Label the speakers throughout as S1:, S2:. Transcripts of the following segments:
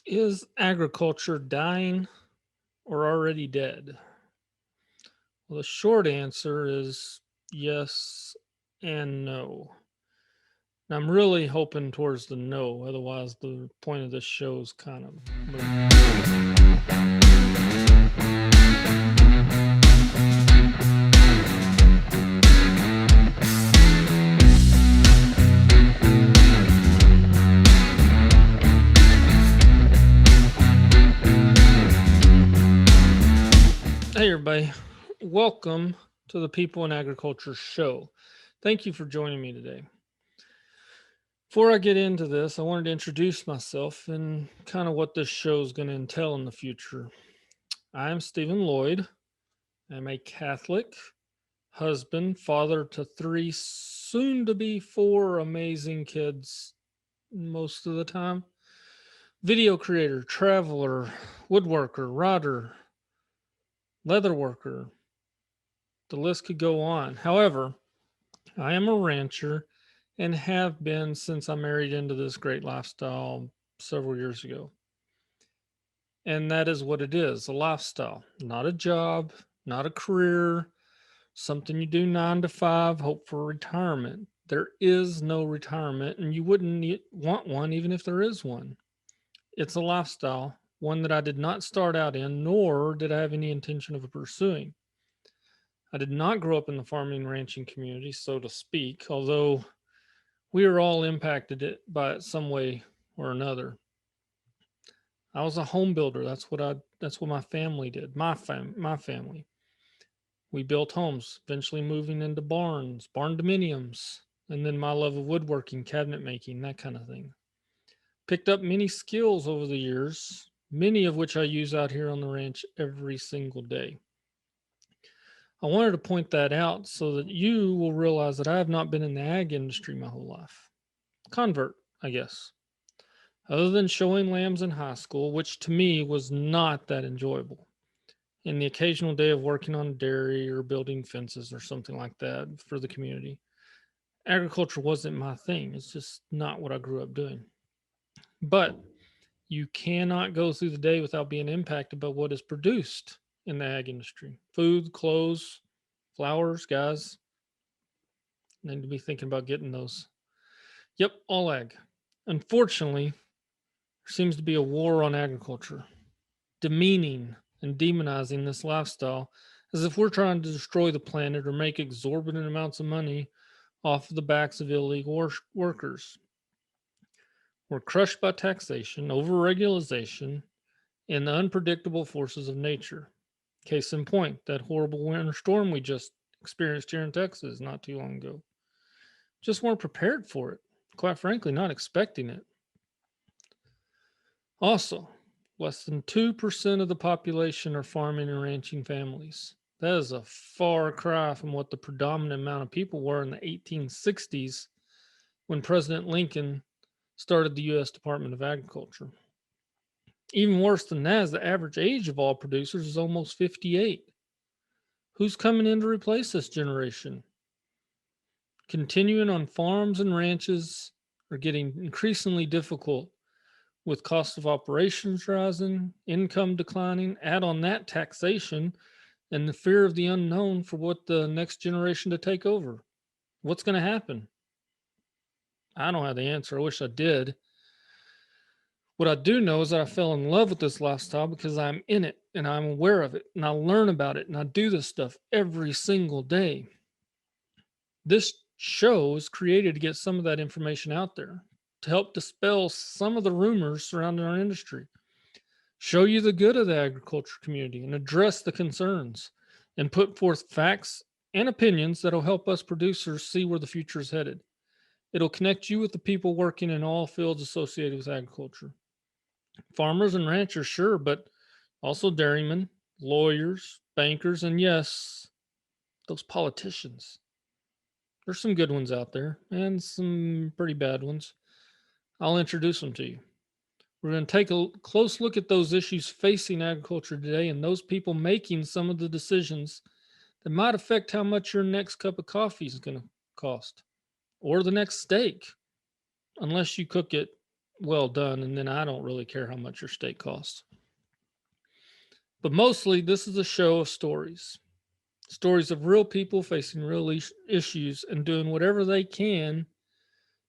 S1: Is agriculture dying or already dead? Well, the short answer is yes and no. And I'm really hoping towards the no, otherwise, the point of this show is kind of moot. Hey, everybody. Welcome to the People in Agriculture show. Thank you for joining me today. Before I get into this, I wanted to introduce myself and kind of what this show is going to entail in the future. I am Stephen Lloyd. I'm a Catholic, husband, father to three, soon to be four amazing kids most of the time, video creator, traveler, woodworker, rodder, leather worker. The list could go on. However, I am a rancher and have been since I married into this great lifestyle several years ago. And that is what it is, a lifestyle, not a job, not a career, something you do 9 to 5, hope for retirement. There is no retirement, and you wouldn't want one even if there is one. It's a lifestyle, one that I did not start out in, nor did I have any intention of pursuing. I did not grow up in the farming and ranching community, so to speak, although we are all impacted by it some way or another. I was a home builder. That's what my family did. My family. We built homes, eventually moving into barns, barn dominiums, and then my love of woodworking, cabinet making, that kind of thing. Picked up many skills over the years, many of which I use out here on the ranch every single day. I wanted to point that out so that you will realize that I have not been in the ag industry my whole life. Convert, I guess. Other than showing lambs in high school, which to me was not that enjoyable, and the occasional day of working on dairy or building fences or something like that for the community. Agriculture wasn't my thing. It's just not what I grew up doing. But you cannot go through the day without being impacted by what is produced in the ag industry. Food, clothes, flowers, guys. Need to be thinking about getting those. Yep, all ag. Unfortunately, there seems to be a war on agriculture, demeaning and demonizing this lifestyle as if we're trying to destroy the planet or make exorbitant amounts of money off of the backs of illegal workers. We're crushed by taxation, overregulation, and the unpredictable forces of nature. Case in point, that horrible winter storm we just experienced here in Texas not too long ago. Just weren't prepared for it. Quite frankly, not expecting it. Also, less than 2% of the population are farming and ranching families. That is a far cry from what the predominant amount of people were in the 1860s when President Lincoln started the U.S. Department of Agriculture. Even worse than that is the average age of all producers is almost 58. Who's coming in to replace this generation? Continuing on farms and ranches are getting increasingly difficult with cost of operations rising, income declining, add on that taxation, and the fear of the unknown for what the next generation to take over. What's going to happen? I don't have the answer. I wish I did. What I do know is that I fell in love with this lifestyle because I'm in it and I'm aware of it and I learn about it and I do this stuff every single day. This show is created to get some of that information out there to help dispel some of the rumors surrounding our industry, show you the good of the agriculture community and address the concerns and put forth facts and opinions that'll help us producers see where the future is headed. It'll connect you with the people working in all fields associated with agriculture. Farmers and ranchers, sure, but also dairymen, lawyers, bankers, and yes, those politicians. There's some good ones out there and some pretty bad ones. I'll introduce them to you. We're going to take a close look at those issues facing agriculture today and those people making some of the decisions that might affect how much your next cup of coffee is going to cost or the next steak, unless you cook it well done, and then I don't really care how much your steak costs. But mostly, this is a show of stories of real people facing real issues and doing whatever they can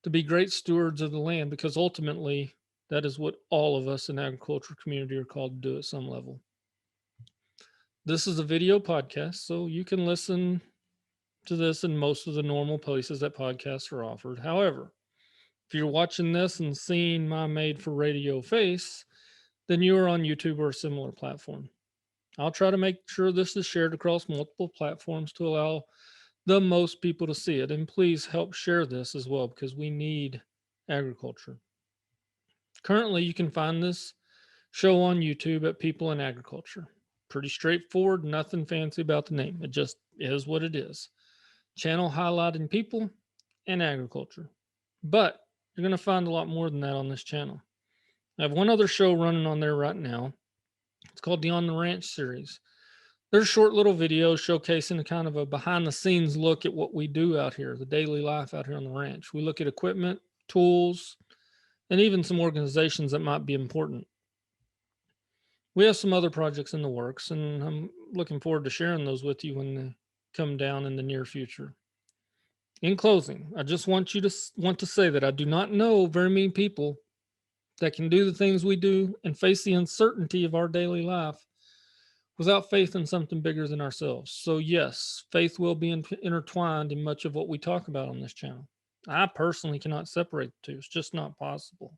S1: to be great stewards of the land, because ultimately, that is what all of us in agriculture community are called to do at some level. This is a video podcast, so you can listen to this in most of the normal places that podcasts are offered. However, if you're watching this and seeing my made for radio face, then you are on YouTube or a similar platform. I'll try to make sure this is shared across multiple platforms to allow the most people to see it. And please help share this as well, because we need agriculture. Currently, you can find this show on YouTube at People in Agriculture. Pretty straightforward, nothing fancy about the name. It just is what it is. Channel highlighting people and agriculture. But you're going to find a lot more than that on this channel. I have one other show running on there right now. It's called the On the Ranch series. There's short little videos showcasing a kind of a behind the scenes look at what we do out here, the daily life out here on the ranch. We look at equipment, tools, and even some organizations that might be important. We have some other projects in the works, and I'm looking forward to sharing those with you when they come down in the near future. In closing, I just want to say that I do not know very many people that can do the things we do and face the uncertainty of our daily life without faith in something bigger than ourselves. So yes, faith will be intertwined in much of what we talk about on this channel. I personally cannot separate the two. It's just not possible.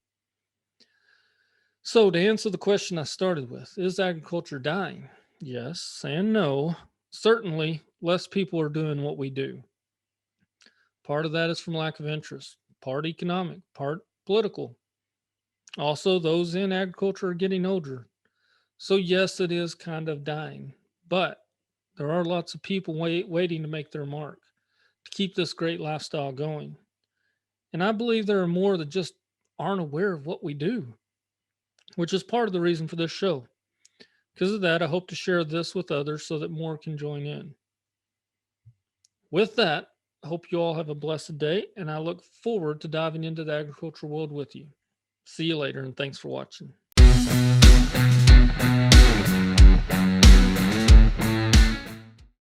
S1: So to answer the question I started with, is agriculture dying? Yes and no. Certainly, less people are doing what we do. Part of that is from lack of interest, part economic, part political. Also, those in agriculture are getting older. So, yes, it is kind of dying, but there are lots of people waiting to make their mark, to keep this great lifestyle going. And I believe there are more that just aren't aware of what we do, which is part of the reason for this show. Because of that, I hope to share this with others so that more can join in. With that, I hope you all have a blessed day, and I look forward to diving into the agricultural world with you. See you later, and thanks for watching.